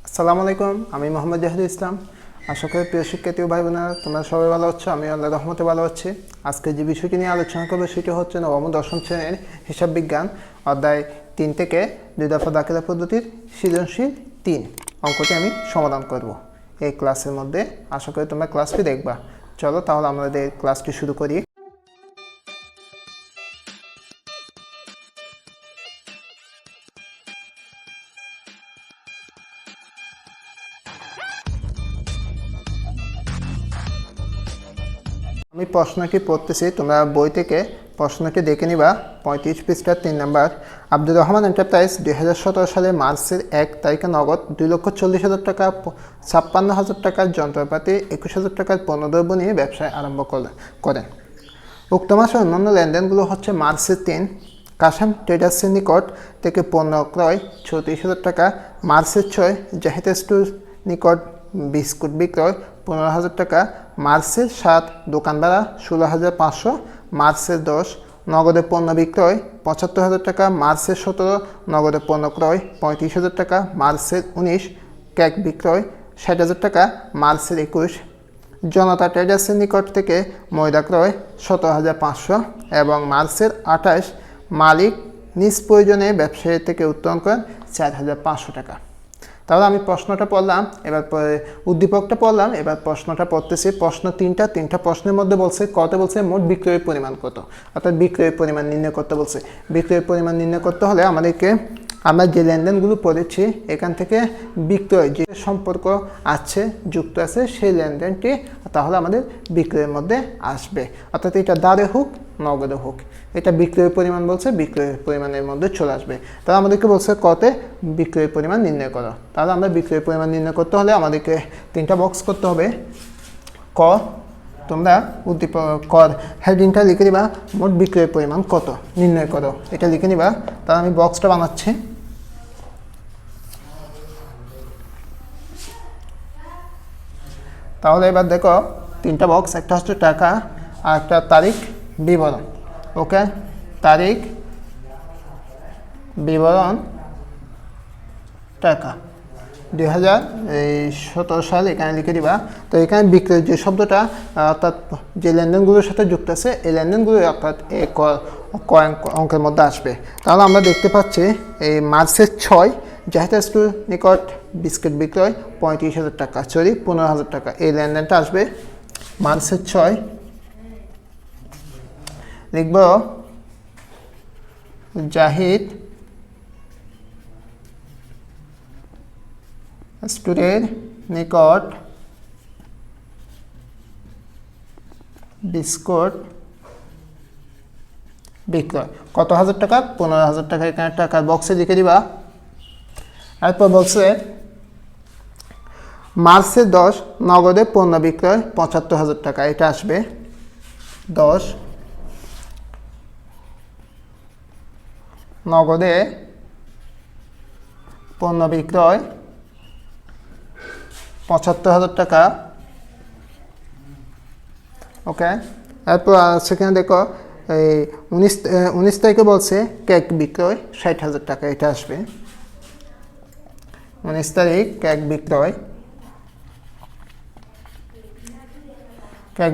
আসসালামু আলাইকুম, আমি মোহাম্মদ জাহিদুল ইসলাম। আশা করি প্রিয় শিক্ষার্থী ও ভাই বোনেরা তোমরা সবাই ভালো আছো। আমি আল্লাহর রহমতে ভালো আছি। আজকে যে বিষয়টি নিয়ে আলোচনা করবো সেটি হচ্ছে নবম ও দশম শ্রেণীর হিসাব বিজ্ঞান অধ্যায় 3 থেকে 2 দফা দাখিলা পদ্ধতির সৃজনশীল 3 অঙ্কটি আমি সমাধান করব এই ক্লাসের মধ্যে। আশা করি তোমরা ক্লাসটি দেখবা। চলো তাহলে আমাদের ক্লাসটি শুরু করি। আমি প্রশ্নটি পড়তেছি, তোমরা বই থেকে প্রশ্নটি দেখে নিবা। 35 পৃষ্ঠার 3 নম্বর। আব্দুর রহমান এন্টারপ্রাইজ 2017 সালে মার্চের 1 তারিখে নগদ 2,40,000 টাকা, 56,000 টাকার যন্ত্রপাতি, 21,000 টাকার পণ্যদ্রব্য নিয়ে ব্যবসায় আরম্ভ করেন। উক্ত মাসে অন্যান্য লেনদেনগুলো হচ্ছে মার্চের 3 কাশেম ট্রেডার্সের নিকট থেকে পণ্য ক্রয় 34,000 টাকা, মার্চের 6 জাহিদ স্টোর নিকট বিস্কুট বিক্রয় 15,000 টাকা, মার্চের 7 দোকান ভাড়া 16,500, মার্চের 10 নগদে পণ্য বিক্রয় 75,000 টাকা, মার্চের 17 নগদে পণ্য ক্রয় 35,000 টাকা, মার্চের 19 কেক বিক্রয় 60,000 টাকা, মার্চের 21 জনতা ট্রেডার্সের নিকট থেকে ময়দা ক্রয় 17,500 এবং মার্চের 28 মালিক নিজ প্রয়োজনে ব্যবসায়ী থেকে উত্তোলন করেন 4,500 টাকা। তাহলে আমি প্রশ্নটা পড়লাম, এবার উদ্দীপকটা পড়লাম, এবার প্রশ্নটা পড়তেছি। প্রশ্ন তিনটা প্রশ্নের মধ্যে বলছে কত, বলছে মোট বিক্রয়ের পরিমাণ কত, অর্থাৎ বিক্রয়ের পরিমাণ নির্ণয় করতে বলছে। বিক্রয়ের পরিমাণ নির্ণয় করতে হলে আমাদেরকে আমরা যে লেনদেনগুলো পড়েছি এখান থেকে বিক্রয় যে সম্পর্ক আছে যুক্ত আছে সেই লেনদেনটি তাহলে আমাদের বিক্রয়ের মধ্যে আসবে, অর্থাৎ এটা দাঁড়ে হোক নগদে হোক, এটা বিক্রয়ের পরিমাণ বলছে, বিক্রয়ের পরিমাণের মধ্যে চলে আসবে। তাহলে আমাদেরকে বলছে কতে বিক্রয়ের পরিমাণ নির্ণয় করো। তাহলে আমরা বিক্রয়ের পরিমাণ নির্ণয় করতে হলে আমাদেরকে 3টা বক্স করতে হবে। ক, তোমরা কর হেডিংটা লিখে দিবা মোট বিক্রয়ের পরিমাণ কত নির্ণয় করো, এটা লিখে নিবা। তাহলে আমি বক্সটা বানাচ্ছি। তাহলে এবার দেখো 3টা বক্স, একটা হচ্ছে টাকা আর একটা তারিখ বিবরণ। ওকে, তারিখ বিবরণ টাকা 2017 সাল এখানে লিখে দিবা। তো এখানে বিক্রয় যে শব্দটা অর্থাৎ যে লেনদেনগুলোর সাথে যুক্ত আছে এই লেনদেনগুলো অর্থাৎ ক অঙ্কের মধ্যে আসবে। তাহলে আমরা দেখতে পাচ্ছি এই মার্চের 6 জাহিদ স্টোর নিকট বিস্কিট বিক্রয় 35,000 টাকা, 15,000 টাকা, এই লেনদেনটা আসবে। মার্চের 6 লিখব জাহিদ স্টোরের নিকট বিস্কুট বিক্রয় কত হাজার টাকা, 15,000 টাকা, এখানে টাকার বক্সে লিখে দিবা। এরপর বলছে মার্চের 10 নগদে পণ্য বিক্রয় 75,000 টাকা, এটা আসবে। 10 নগদে পণ্য বিক্রয় 75,000 টাকা। ওকে, এরপর সেখানে দেখো এই 19 তারিখে বলছে কেক বিক্রয় 60,000 টাকা, এটা আসবে। 19 তারিখ কেক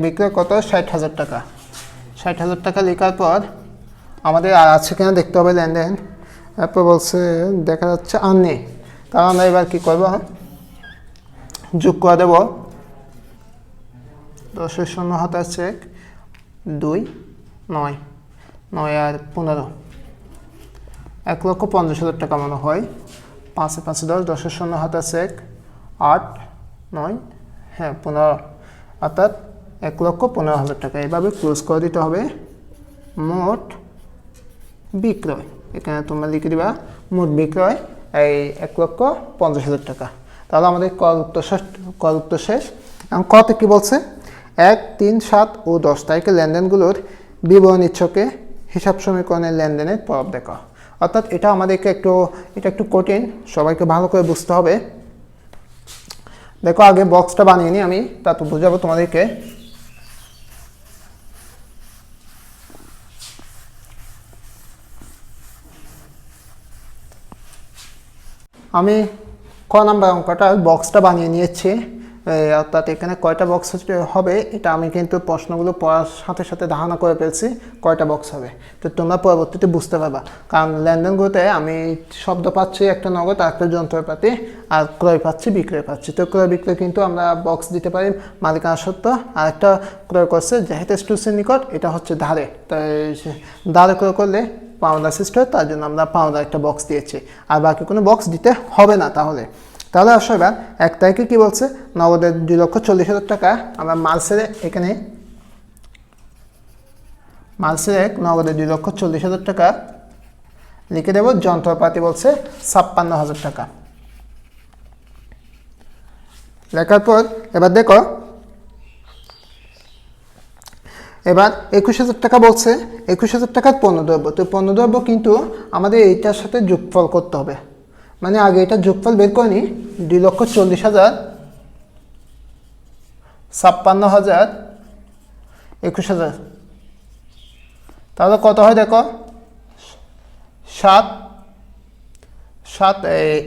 বিক্রয় কত, 60,000 টাকা। 60,000 টাকা লেখার পর আমাদের আর আছে কিনা দেখতে হবে লেনদেন। এরপর বলছে দেখা যাচ্ছে আর নেই। তাহলে আমরা এবার কী করবো, যোগ করে দেব 10 শূন্য হাতে চেক 2 9 9 আর 15 1,50,000 টাকা মনে হয়। 5 5 10 10 শূন্য হাতে চেক 8 9 হ্যাঁ 15, অর্থাৎ 1,15,000 টাকা। এভাবে ক্লোজ করে দিতে হবে মোট বিক্রয়। এখানে তোমরা লিখে দিবা মোট বিক্রয় এই 1,50,000 টাকা। তাহলে আমাদের কর উত্তর শেষ। এবং কতে কী বলছে, 1 3 7 ও 10 তারিখের লেনদেনগুলোর বিবরণী ছকে হিসাব সমীকরণের লেনদেনের প্রভাব দেখা। অর্থাৎ এটা আমাদেরকে একটু কঠিন, সবাইকে ভালো করে বুঝতে হবে। দেখো আগে বক্সটা বানিয়ে নিই আমি, তারপর বোঝাবো তোমাদেরকে। আমি ক নাম্বার অঙ্কটার বক্সটা বানিয়ে নিয়েছি, অর্থাৎ এখানে কয়টা বক্স হবে এটা আমি কিন্তু প্রশ্নগুলো পড়ার সাথে সাথে ধারণা করে ফেলছি কয়টা বক্স হবে। তো তোমরা পরবর্তীতে বুঝতে পারবা, কারণ লেনদেনগুলোতে আমি শব্দ পাচ্ছি একটা নগদ আর একটা যন্ত্রপাতি, আর ক্রয় পাচ্ছি বিক্রয় পাচ্ছি। তো ক্রয় বিক্রয় কিন্তু আমরা বক্স দিতে পারি মালিকানা সত্ত্ব, আর একটা ক্রয় করছে জাহিদ স্টুসের নিকট, এটা হচ্ছে ধারে। তাই ধারে ক্রয় করলে পাওনাদার সৃষ্টি হয়, তার জন্য আমরা পাওনাদার একটা বক্স দিয়েছি, আর বাকি কোনো বক্স দিতে হবে না। তাহলে আসো এবার 1 তারিখে কী বলছে, নগদের 2,40,000 টাকা আমরা মালসেরে এখানে মালসের নগদের 2,40,000 টাকা লিখে দেব। যন্ত্রপাতি বলছে 56,000 টাকা। লেখার পর এবার দেখো, এবার 21,000 টাকা বলছে, 21,000 টাকার পণ্যদ্রব্য। তো পণ্যদ্রব্য কিন্তু আমাদের এইটার সাথে যোগফল করতে হবে, মানে আগে এটা যোগফল বের করে নিই। 2,40,000, 56,000, 21,000, তাহলে কত হয় দেখো, 7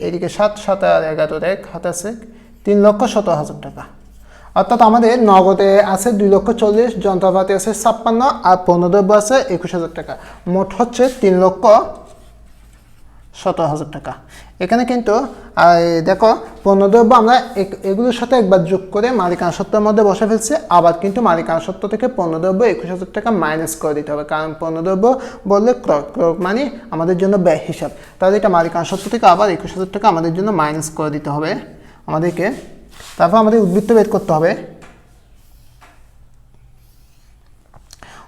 এদিকে 7 7 আর 11 এক হাত আছে 3,17,000 টাকা। অর্থাৎ আমাদের নগদে আছে 2,40,000, যন্ত্রপাতি আছে 56 আর পণ্যদ্রব্য আছে 21,000 টাকা, মোট হচ্ছে 3,17,000 টাকা। এখানে কিন্তু দেখো পণ্যদ্রব্য আমরা এগুলোর সাথে একবার যোগ করে মালিকানা সত্ত্বের মধ্যে বসে ফেলছি, আবার কিন্তু মালিকানা সত্ত্ব থেকে পণ্যদ্রব্য 21,000 টাকা মাইনাস করে দিতে হবে, কারণ পণ্যদ্রব্য বললে ক্রয় মানে আমাদের জন্য ব্যয় হিসাব। তাহলে এটা মালিকানা সত্ত্ব থেকে আবার 21,000 টাকা আমাদের জন্য মাইনাস করে দিতে হবে আমাদেরকে। তারপর আমাদের উদ্বৃত্ত বের করতে হবে।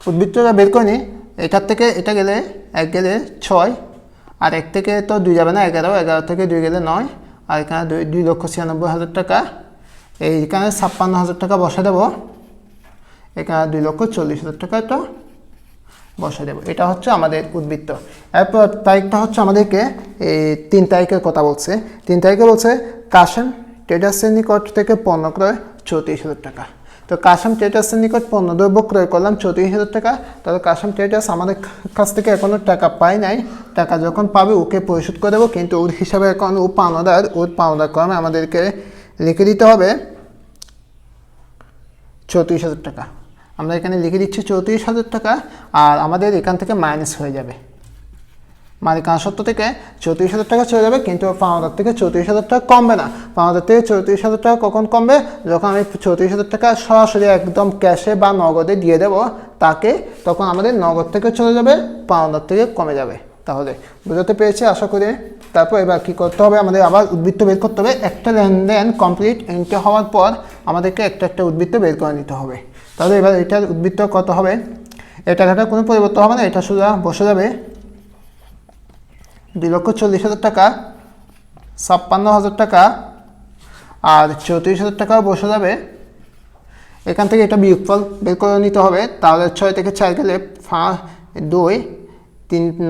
উদ্বৃত্তটা বের করে নিই, এটার থেকে এটা গেলে 1 গেলে 6, আর 1 থেকে তো 2 যাবে না, 11, 11 থেকে 2 গেলে 9, আর এখানে 2,96,000 টাকা। এইখানে 56,000 টাকা বসে দেবো, এখানে 2,40,000 টাকা এটা বসে দেবো। এটা হচ্ছে আমাদের উদ্বৃত্ত। এরপর তারিখটা হচ্ছে আমাদেরকে এই 3 তারিখের কথা বলছে। 3 তারিখে বলছে কাশেম ট্রেডার্সের নিকট থেকে পণ্য ক্রয় 34,000 টাকা। তো কাশেম ট্রেডার্সের নিকট পণ্যদ্রব্য ক্রয় করলাম 34,000 টাকা। তাহলে কাশেম ট্রেডার্স আমাদের কাছ থেকে এখনও টাকা পায় নাই, টাকা যখন পাবে ওকে পরিশোধ করে দেবো, কিন্তু ওর হিসাবে এখন ও পাওনাদার, ওর পাওনাদার ক্রমে আমাদেরকে লিখে দিতে হবে 34,000 টাকা। আমরা এখানে লিখে দিচ্ছি 34,000 টাকা, আর আমাদের এখান থেকে মাইনাস হয়ে যাবে, মালিকানা সত্ত্ব থেকে 34,000 টাকা চলে যাবে, কিন্তু পাওনাদার থেকে 34,000 টাকা কমবে না। পাওনাদার থেকে 34,000 টাকা কখন কমবে, যখন আমি 34,000 টাকা সরাসরি একদম ক্যাশে বা নগদে দিয়ে দেবো তাকে, তখন আমাদের নগদ থেকে চলে যাবে, পাওনাদার থেকে কমে যাবে। তাহলে বুঝতে পেরেছি আশা করি। তারপর এবার কী করতে হবে, আমাদের আবার উদ্বৃত্ত বের করতে হবে। একটা লেনদেন কমপ্লিট এন্ট্রি হওয়ার পর আমাদেরকে একটা উদ্বৃত্ত বের করে নিতে হবে। তাহলে এবার এটার উদ্বৃত্ত কত হবে, এই টাকাটা কোনো পরিবর্তন হবে না, এটা সোজা বসে যাবে 2,40,000 টাকা, 56,000 টাকা আর 34,000 টাকাও বসে যাবে। এখান থেকে এটা বিয়োগফল বের করে নিতে হবে। তাহলে 6 থেকে 4 গেলে 2,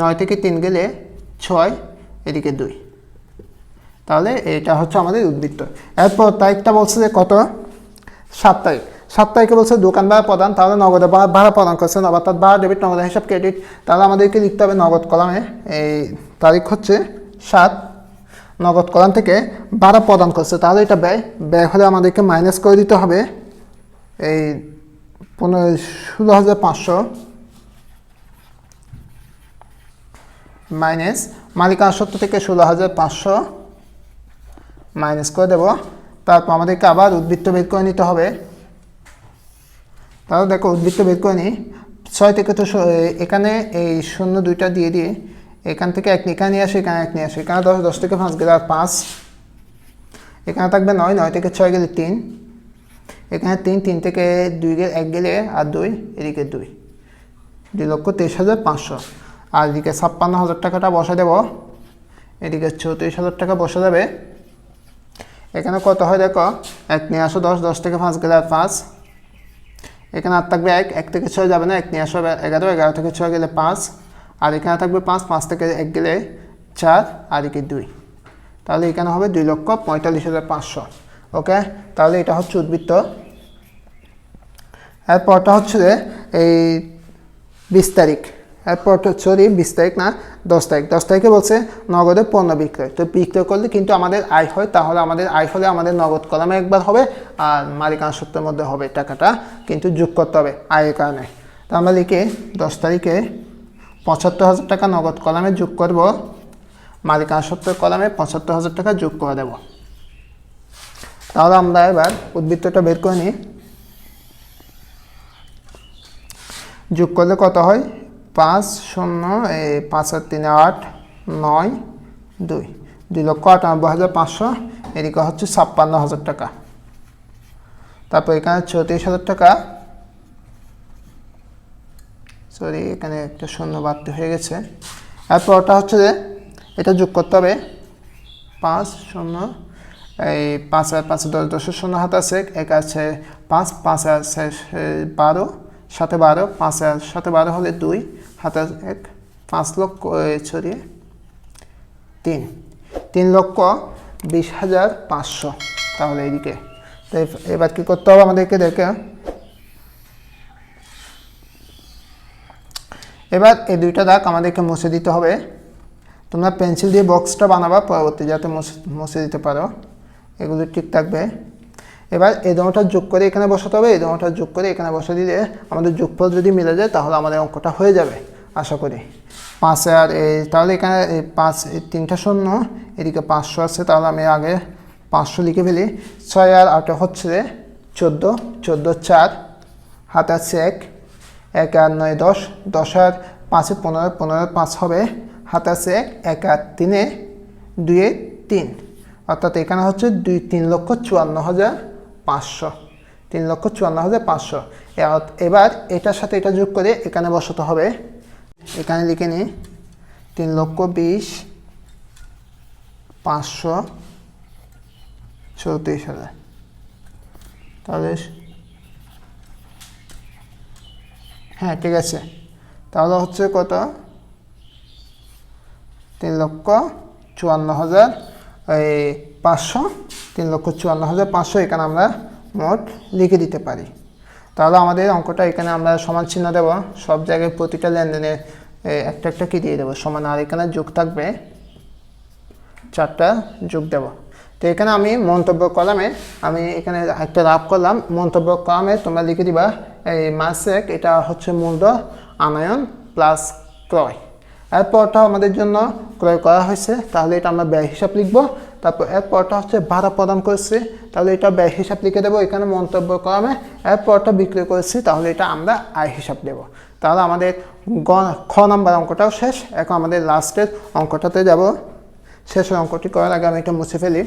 9 থেকে 3 গেলে 6, এদিকে 2। তাহলে এটা হচ্ছে আমাদের উদ্বৃত্ত। এরপর তারিখটা বলছে যে কত, 7 তারিখ। 7 তারিখে বলছে দোকান ভাড়া প্রদান, তাহলে নগদে ভাড়া প্রদান করছেন, অর্থাৎ ভাড়া ডেবিট, নগদ হিসাব ক্রেডিট। তাহলে আমাদেরকে লিখতে হবে নগদ কলামে, এই তারিখ হচ্ছে 7, নগদ কলাম থেকে ভাড়া প্রদান করছে, তাহলে এটা ব্যয় হলে আমাদেরকে মাইনাস করে দিতে হবে এই 16,500 মাইনাস মালিকানা সত্ত্ব থেকে 16,500 মাইনাস করে দেব। তারপর আমাদেরকে আবার উদ্বৃত্ত বের করে নিতে হবে। তাহলে দেখো উদ্বৃত্ত বের করে নিই, 6 থেকে তো এখানে এই 0 2টা দিয়ে দিয়ে এখান থেকে 1 এখানে নিয়ে আসে, এখানে 1 নিয়ে আসে, এখানে 10, 10 থেকে 5 গেলে আর 5, এখানে থাকবে 9, 9 থেকে 6 গেলে 3, এখানে 3, 3 থেকে 2 গেলে 1 গেলে আর 2, এদিকে 2, 2,23,500। আর এদিকে 56,000 টাকাটা বসে দেব, এদিকে 34,000 টাকা বসে যাবে। এখানে কত হয় দেখো, 1 নিয়ে আসো 10, 10 থেকে 5 গেলে আর 5, এখানে আর থাকবে 1, 1 থেকে 6 যাবে না, 1 নিয়ে আসো 11, 11 থেকে 6 গেলে 5, আর এখানে থাকবে 5, 5 থেকে 1 গেলে 4, আর এদিকে 2। তাহলে এখানে হবে 2,45,500। ওকে, তাহলে এটা হচ্ছে উদ্বৃত্ত। এরপরটা হচ্ছে এই 20 তারিখ, এরপর সরি 20 তারিখ না 10 তারিখ 10 তারিখে বলছে নগদে পণ্য বিক্রয়। তো বিক্রয় করলে কিন্তু আমাদের আয় হয়, তাহলে আমাদের আয় হলে আমাদের নগদ কলামে একবার হবে আর মালিকানা সত্ত্বের মধ্যে হবে, টাকাটা কিন্তু যোগ করতে হবে আয়ের কারণে। তো আমরা লিখে 10 তারিখে 75,000 টাকা নগদ কলামে যোগ করব, মালিকানা সত্ত্বের কলামে 75,000 টাকা যোগ করে দেব। তাহলে আমরা এবার উদ্বৃত্তটা বের করে নিই। যোগ করলে কত হয় 5 0 5 আর 3 8 9 2 2,98,500, এদিকে হচ্ছে 56,000 টাকা। তারপর এখানে 34,000 টাকা, সরি এখানে একটা শূন্য বাড়তি হয়ে গেছে। এরপর ওটা হচ্ছে যে এটা যোগ করতে হবে 5 0 5 আর 5 10 10 শূন্য হাত আছে, এক আছে 5 5 আছে 12 সাথে 12 5 আর সাথে 12 হলে 2 হাতে 1 5 লক্ষ ছড়িয়ে 3,20,500। তাহলে এদিকে তো এবার কি করতে হবে আমাদেরকে দেখে, এবার এই দুইটা দাগ আমাদেরকে মুছে দিতে হবে। তোমরা পেন্সিল দিয়ে বক্সটা বানাবা পরবর্তী যাতে মুছে দিতে পারো, এগুলো ঠিক থাকবে। এবার এই দুটোটা যোগ করে এখানে বসাতে হবে, এই দুটোটা যোগ করে এখানে বসে দিলে আমাদের যোগফল যদি মিলে যায় তাহলে আমাদের অঙ্কটা হয়ে যাবে আশা করি। 5 আর তাহলে এখানে 5 3টা শূন্য, এদিকে 500 আছে, তাহলে আমি আগে 500 লিখে ফেলি। 6 আর 8 হচ্ছে 14 14 4 হাতে আছে 1 1 আর 9 10 10 আর 5 15 15 5 হবে, হাতে আছে 1 1 আর 3 2 3, অর্থাৎ এখানে হচ্ছে 3,54,500 3,54,500। এবার এটার সাথে এটা যোগ করে এখানে বসাতে হবে। এখানে লিখে নিই 3,20,534,000। তাহলে হ্যাঁ ঠিক আছে, তাহলে হচ্ছে কত 3,54,500 3,54,500 এখানে আমরা মোট লিখে দিতে পারি। তাহলে আমাদের অঙ্কটা এখানে আমরা সমান চিহ্ন দেব, সব জায়গায় প্রতিটা লেনদেনে একটা একটা কি দিয়ে দেবো সমান, আর এখানে যোগ থাকবে 4টা যোগ দেব। তো এখানে আমি মন্তব্য কলামে আমি এখানে একটা রাফ করলাম, মন্তব্য কলামে তোমরা লিখে দিবা এই মাসেক, এটা হচ্ছে মূলধন আনয়ন প্লাস ক্রয়। এরপরটা আমাদের জন্য ক্রয় করা হয়েছে, তাহলে এটা আমরা ব্যয় হিসাব লিখবো। তারপর এরপরটা হচ্ছে ভাড়া প্রদান করেছি, তাহলে এটা ব্যয় হিসাব লিখে দেবো এখানে মন্তব্য কলামে। এরপরটা বিক্রয় করেছি, তাহলে এটা আমরা আয় হিসাব দেবো। তাহলে আমাদের খ নাম্বার অঙ্কটাও শেষ। এখন আমাদের লাস্টের অঙ্কটাতে যাব। শেষের অঙ্কটি করার আগে আমি এটা মুছে ফেলি।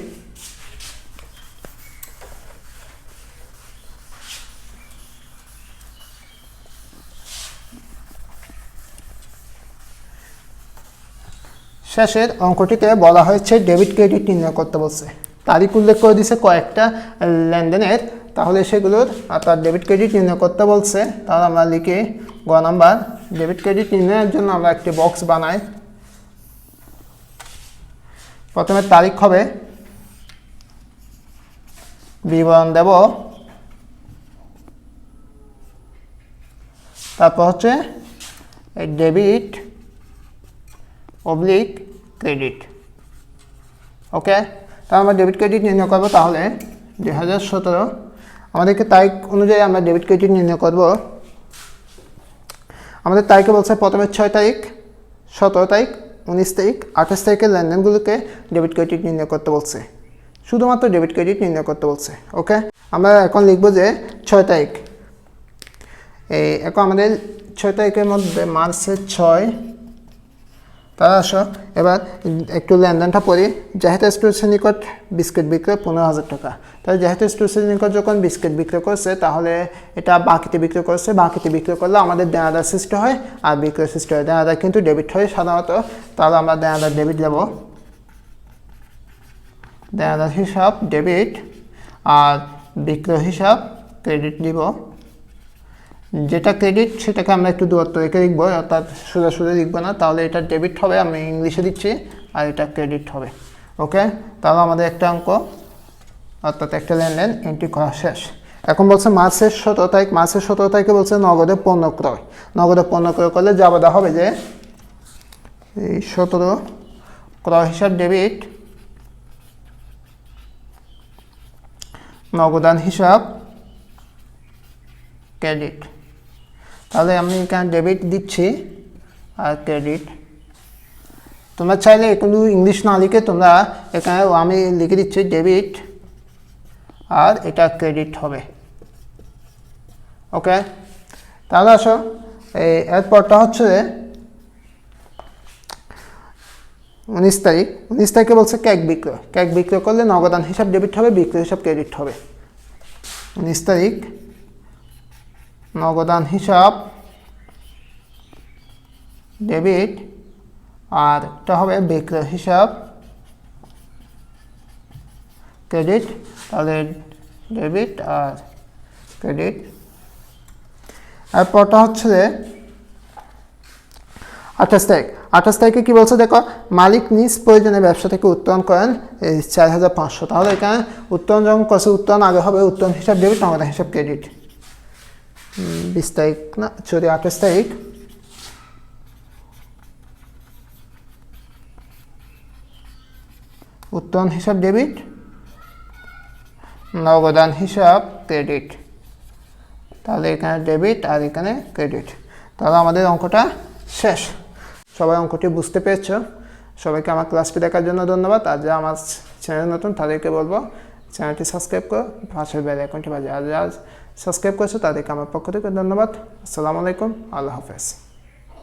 শেষের অঙ্কটিতে বলা হয়েছে ডেবিট ক্রেডিট নির্ণয় করতে বলছে, তারিখ উল্লেখ করে দিছে কয়েকটা লেনদেনের, তাহলে সেগুলোর অর্থাৎ ডেবিট ক্রেডিট নির্ণয় করতে বলছে। তাহলে আমরা লিখি গ নাম্বার, ডেবিট ক্রেডিট নির্ণয়ের জন্য আমরা একটি বক্স বানাই। প্রথমে তারিখ হবে, বিবরণ দেব, তারপর হচ্ছে ডেবিট অবলিক ক্রেডিট। ওকে, তাহলে আমরা ডেবিট ক্রেডিট নির্ণয় করবো। তাহলে 2017 আমাদেরকে তারিখ অনুযায়ী আমরা ডেবিট ক্রেডিট নির্ণয় করব। আমাদের তারিখে বলছে প্রথমে 6 তারিখ 17 তারিখ 19 তারিখ 28 তারিখের লেনদেনগুলোকে ডেবিট ক্রেডিট নির্ণয় করতে বলছে, শুধুমাত্র ডেবিট ক্রেডিট নির্ণয় করতে বলছে। ওকে, আমরা এখন লিখব যে 6 তারিখ। এখন আমাদের 6 তারিখের মধ্যে মার্চের 6, তারা আসো এবার একটু লেনদেনটা পড়ি। জাহিদ স্টোর্সের নিকট বিস্কিট বিক্রয় 15,000 টাকা। তাহলে জাহিদ স্টোর্সের নিকট যখন বিস্কিট বিক্রয় করছে, তাহলে এটা বাকিতে বিক্রয় করছে, বাকিতে বিক্রয় করলে আমাদের দেনাদার সৃষ্টি হয় আর বিক্রয় সৃষ্টি হয়, দেনাদার কিন্তু ডেবিট হয় সাধারণত। তাহলে আমরা দেনাদার ডেবিট দেব, দেনাদার হিসাব ডেবিট আর বিক্রয় হিসাব ক্রেডিট দিব। যেটা ক্রেডিট সেটাকে আমরা একটু দূরত্ব রেখে লিখবো, অর্থাৎ সোজাসুজি লিখবো না, তাহলে এটা ডেবিট হবে, আমি ইংলিশে দিচ্ছি, আর এটা ক্রেডিট হবে। ওকে, তাহলে আমাদের একটা অঙ্ক অর্থাৎ একটা লেনদেন এন্ট্রি করা শেষ। এখন বলছে মার্চের 17 তারিখ, মার্চের 17 তারিখে বলছে নগদে পণ্য ক্রয়। নগদে পণ্য ক্রয় করলে যা বাধা হবে যে এই 17 ক্রয় হিসাব ডেবিট, নগদান হিসাব ক্রেডিট। তাহলে আমি এখানে ডেবিট দিচ্ছি আর ক্রেডিট। তোমরা চাইলে কিন্তু ইংলিশ না লিখে তোমরা এখানে আমি লিখে দিচ্ছি ডেবিট আর এটা ক্রেডিট হবে। ওকে, তাহলে আসো এরপরটা হচ্ছে 19 তারিখ। 19 তারিখে বলছে কেক বিক্রয়। কেক বিক্রয় করলে নগদান হিসাব ডেবিট হবে, বিক্রয় হিসাব ক্রেডিট হবে। 19 তারিখ নগদান হিসাব ডেবিট আর এটা হবে বিক্রয় হিসাব ক্রেডিট। তাহলে ডেবিট আর ক্রেডিট। এরপরটা হচ্ছে 28 তারিখ। 28 তারিখে কি বলছে দেখো, মালিক নিজ প্রয়োজনে ব্যবসা থেকে উত্তোলন করেন 4500। তাহলে এখানে উত্তোলন যখন করছে, উত্তোলন আগে হবে উত্তোলন হিসাব ডেবিট, নগদান হিসাব ক্রেডিট। 20 তারিখ না, 28 তারিখ উত্তোলন হিসাব ডেবিট, নগদান হিসাব ক্রেডিট। তাহলে এখানে ডেবিট আর এখানে ক্রেডিট। তাহলে আমাদের অঙ্কটা শেষ। সবাই অঙ্কটি বুঝতে পেরেছ। সবাইকে আমার ক্লাসটি দেখার জন্য ধন্যবাদ। আর যারা আমার চ্যানেল নতুন তাদেরকে বলবো চ্যানেলটি সাবস্ক্রাইব করো, পাশের বেল আইকনটি বাজিয়ে। আর যারা সাবস্ক্রাইব করেছো তাদেরকে আমার পক্ষ থেকে ধন্যবাদ। আসসালামু আলাইকুম, আল্লাহ হাফেজ।